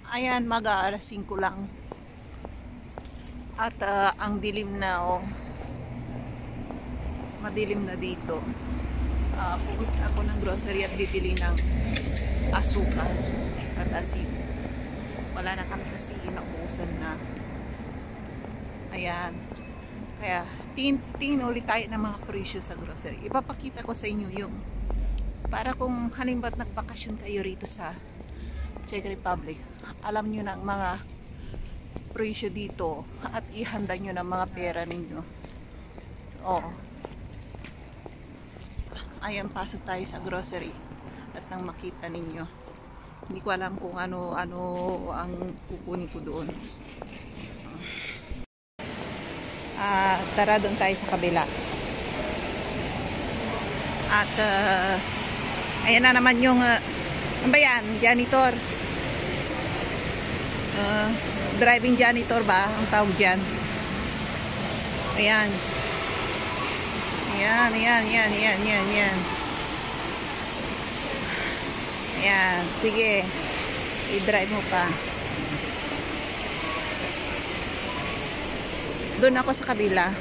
Ayan, mag-aalas 5 lang. At ang dilim na, oh. Madilim na dito. Pupunta ako ng grocery at bibili ng asukal at asin. Wala na kami kasi inaubusan na. Ayan. Kaya, tingin ulit tayo ng mga presyo sa grocery. Ipapakita ko sa inyo yung para kung halimbawa nagbakasyon kayo rito sa Czech Republic, alam nyo na ang mga presyo dito at ihanda nyo ng mga pera ninyo. Oo. Ayan, pasok tayo sa grocery at nang makita ninyo. Hindi ko alam kung ano ang kukunin ko doon. Tara doon tayo sa kabila. At ayan na naman yung ano ba yan? Janitor. Driving janitor ba ang tawag dyan? Ayan. Ayan. Ayan. Sige. I-drive mo pa. Doon ako sa kabila.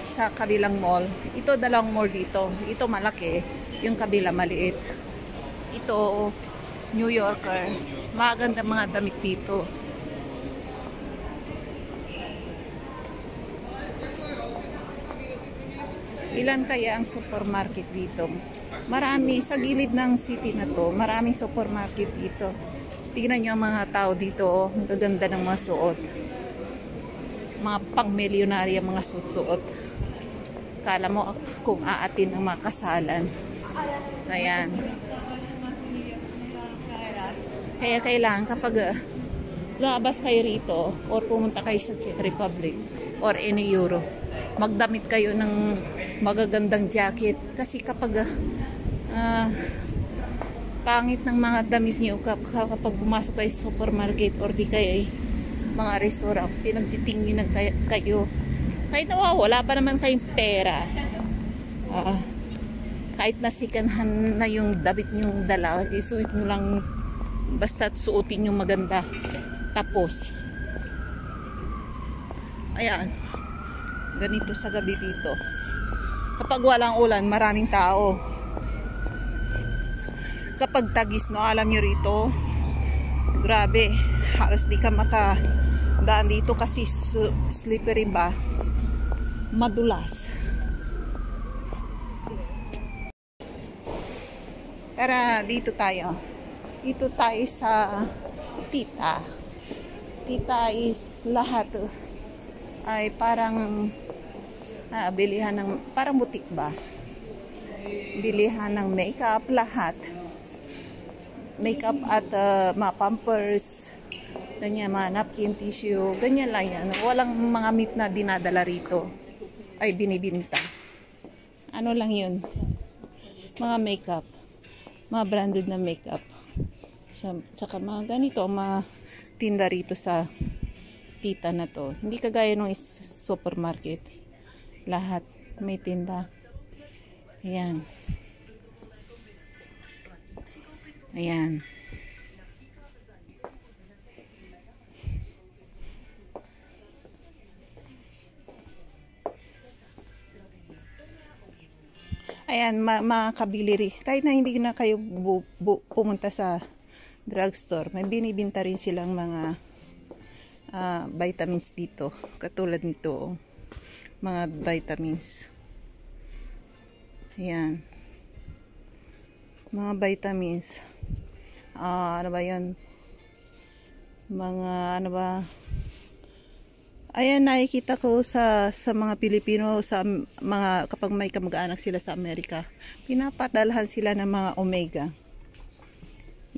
Sa kabilang mall. Ito dalawang mall dito. Ito malaki. Yung kabila maliit. Ito New Yorker. Maganda mga damit dito. Ilan kaya ang supermarket dito? Marami sa gilid ng city na to. Maraming supermarket dito. Tingnan nyo ang mga tao dito. Oh. Ang gaganda ng mga suot. Mga pang-milyonarya mga suot-suot. Kala mo kung aatin ang mga kasalan. Ayan. Kaya kailangan kapag labas kayo rito or pumunta kayo sa Czech Republic or any Europe, magdamit kayo ng magagandang jacket kasi kapag pangit ng mga damit niyo kapag pumasok kayo sa supermarket or di kayo mga restaurant, pinagtitinginan kayo kahit nawawala pa naman kayong pera, kahit nasikanhan na yung damit nyong dala, isuot nyo lang basta't suotin yung maganda. Tapos ayan, ganito sa gabi dito. Kapag walang ulan, maraming tao. Kapag tagis, no, alam nyo rito, grabe, halos di ka makadaan dito kasi slippery ba, madulas. Tara, dito tayo. Dito tayo sa Tita. Tita is lahat ay parang bilihan ng parang butik ba, bilihan ng makeup, lahat makeup at mga pampers, ganyan, mga napkin, tissue, ganyan lang yan. Walang mga meat na dinadala rito ay binibinta. Ano lang yun, mga makeup, mga branded na makeup, tsaka mga ganito, mga tinda rito sa Tita na to. Hindi kagaya ng supermarket, lahat may tinda. Ayan. Ayan. Ayan, makakabili rin. Kahit na hindi na kayo pumunta sa drugstore, may binibinta rin silang mga vitamins dito. Katulad nito, mga vitamins. Ayan. Mga vitamins. Ano ba yun? Mga ano ba? Ayan, nakikita ko sa mga Pilipino, sa mga kapag may kamag-anak sila sa Amerika, pinapadalhan sila ng mga omega.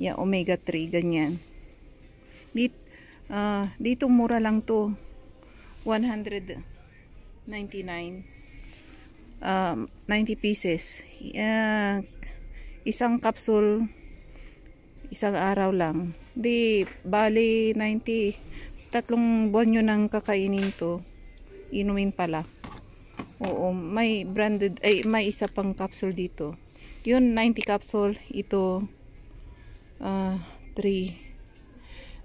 Yan, omega 3, ganyan. Dito mura lang to. 199. 90 pieces. Isang capsule, isang araw lang. Di, bali 90. 3 buwan nyo nang kakainin to. Inumin pala. Oo, may branded, may isa pang capsule dito. Yun, 90 capsule. Ito, 3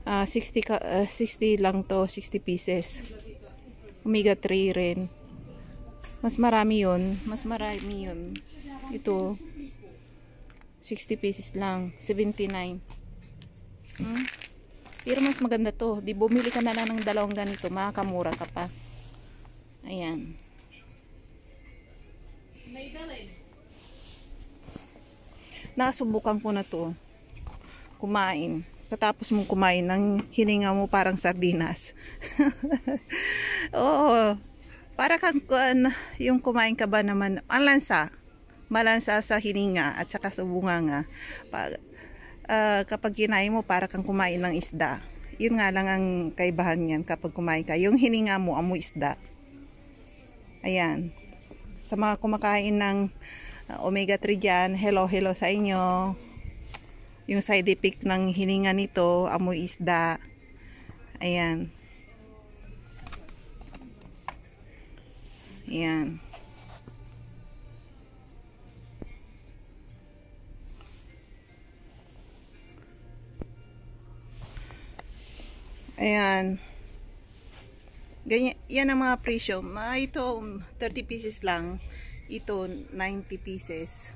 60 lang to, 60 pieces. Omega 3 rin. Mas marami yun. Ito, 60 pieces lang. 79. Pero mas maganda to. Di bumili ka na lang ng dalawang ganito. Makakamura ka pa. Ayan. Nakasubukan ko na to. Kumain. Katapos mong kumain ng hininga mo parang sardinas. Oo. Para kang yung kumain ka ba naman, ang lansa. Malansa sa hininga at saka sa bunganga. Kapag kinain mo para kang kumain ng isda. Yun nga lang ang kaibahan niyan kapag kumain ka. Yung hininga mo amoy isda. Ayan. Sa mga kumakain ng omega 3 dyan, hello sa inyo. Yung side effect ng hininga nito, amoy isda. Ayan. Ayan. Ayan. Ganyan, yan ang mga presyo. Ito, 30 pieces lang. Ito, 90 pieces.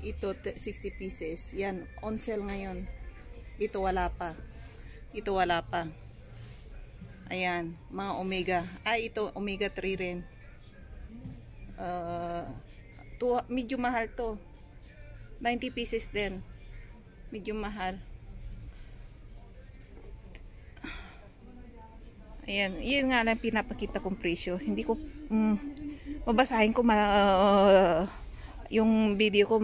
Ito, 60 pieces. Yan, on sale ngayon. Ito, wala pa. Ayan, mga omega. Ito, omega 3 rin. Medyo mahal to. 90 pieces din. Medyo mahal. Ayan, yun nga lang pinapakita kong presyo. Hindi ko mabasahin ko yung video ko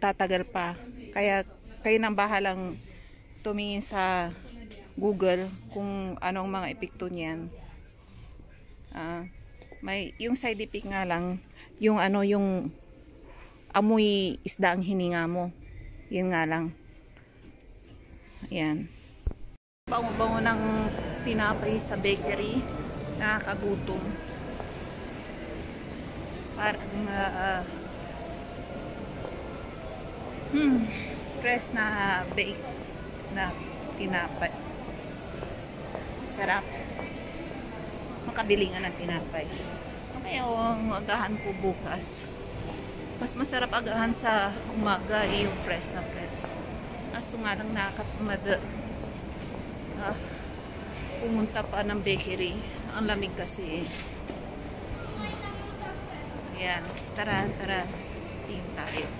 tatagal pa. Kaya kayo nang bahalang tumingin sa Google kung anong mga epekto niyan. Yung side effect nga lang, yung yung amoy isda ang hininga mo. Yun nga lang. Ayan. Bango-bango ng tinapay sa bakery. Nakakagutom. Parang fresh na bake na tinapay. Sarap. Makabili nga ng tinapay. Kaya ang agahan ko bukas. Mas masarap agahan sa umaga yung fresh na fresh. Kaso nga lang nakakatamad. Pumunta pa ng bakery. Ang lamig kasi. Ayan. Tara. Tingin tayo.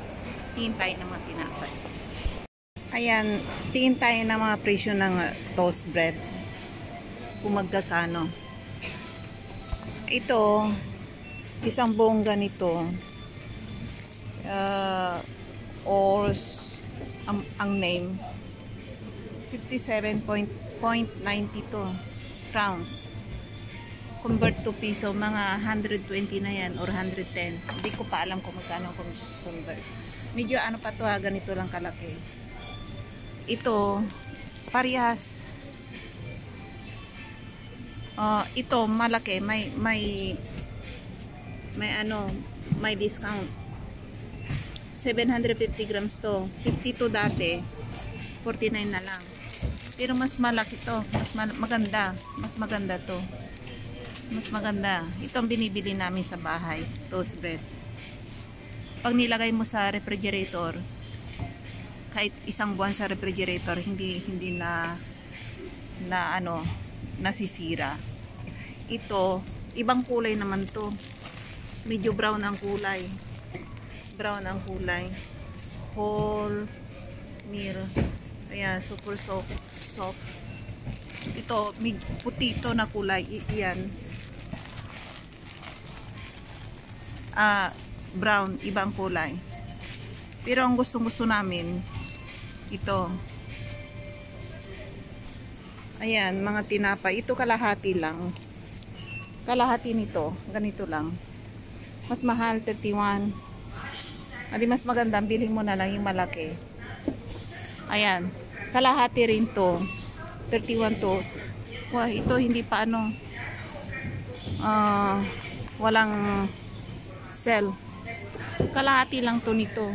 Tingin tayo ng mga tinapay. Ayan. Tingin tayo ng mga presyo ng toast bread. Kung magkakano. Ito, isang buong ganito. Ang name. 57.92 crowns. Convert to piso, mga 120 na yan or 110. Hindi ko pa alam kung magkano convert. Medyo pa to, ganito lang kalaki. Ito, parehas. Ito malaki, may discount. 750 grams to. 52 dati. 49 na lang. Pero mas malaki to. Maganda. Mas maganda to. Mas maganda. Ito ang binibili namin sa bahay. Toast bread. Pag nilagay mo sa refrigerator, kahit isang buwan sa refrigerator, hindi nasisira. Ito, ibang kulay naman to. Medyo brown ang kulay. Whole meal. Ayan, super soft. Ito, puti ito na kulay. Iyan. Brown, ibang kulay. Pero ang gustong-gusto namin, ito. Ayan, mga tinapay. Ito kalahati lang. Kalahati nito. Ganito lang. Mas mahal, 31. Mas maganda, bilhin mo na lang yung malaki. Ayan. Kalahati rin to. 31 to. Wah, ito hindi pa walang sell. Kalahati lang to nito.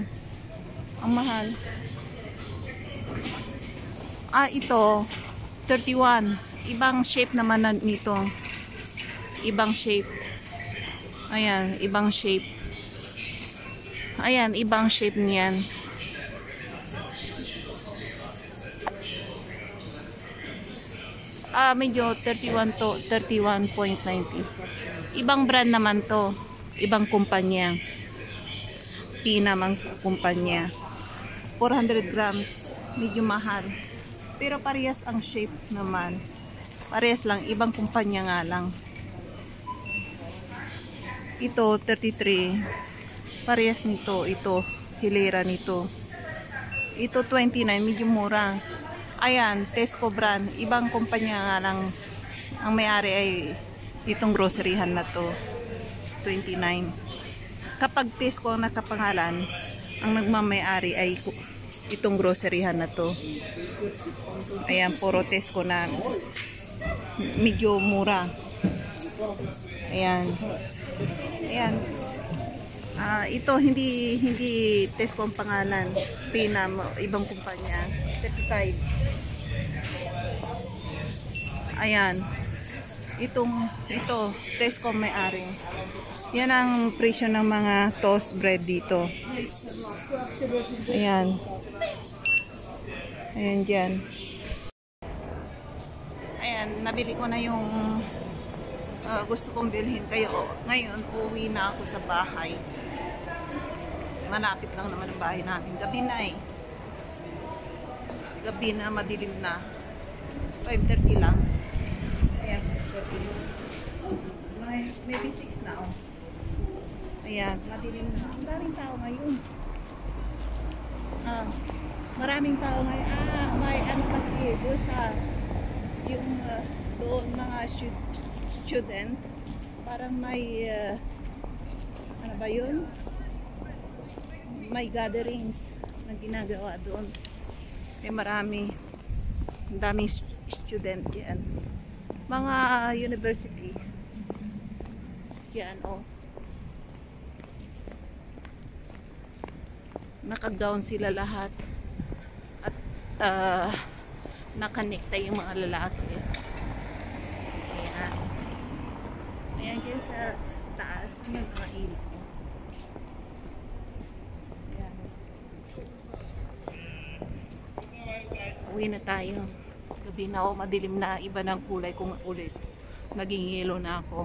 Ang mahal. Ito 31. Ibang shape naman nito. Ibang shape. Ayan, ibang shape. Ayan, ibang shape niyan. Medyo 31 to 31.90. Ibang brand naman to. Ibang kumpanya. Pinamang kumpanya. 400 grams. Medyo mahal. Pero parehas ang shape naman. Parehas lang. Ibang kumpanya nga lang. Ito, 33. Parehas nito. Ito, hilera nito. Ito, 29. Medyo mura. Ayan, Tesco brand. Ibang kumpanya nga lang. Ang may-ari ay itong groceryhan na to. 29. Kapag Tesco ang nakapangalan, ang nagmamay-ari ay itong groceryhan na to. Ayan, puro Tesco na medyo mura. Ayan. Ayan. Ito hindi Tesco ang pangalan. Pinam, ibang kumpanya. 35. Ayan. Ito Tesco may-ari. Yan ang presyo ng mga toast bread dito. Ayan. Ayan dyan. Ayan, nabili ko na yung gusto kong bilhin. Kaya ngayon, uwi na ako sa bahay. Malapit lang naman ang bahay namin. Gabi na eh. Gabi na, madilim na. 5:30 lang. Ayan, 5:30. Maybe 6 na oh. Ayan, madilim na. Ang daming tao ngayon. Maraming tao ngayon. May ano kasi doon sa yung doon mga student. Parang may ano ba yun? May gatherings na ginagawa doon. Marami. Ang daming student yan. Mga university. Yan oh. Naka-gown sila lahat. At nakanekta yung mga lalaki. Ayan. Ayan dyan sa taas. Yung mga ilaw. Ayan. Uwi na tayo. Gabi na ako, madilim na. Iba ng kulay kung ulit. Naging yellow na ako.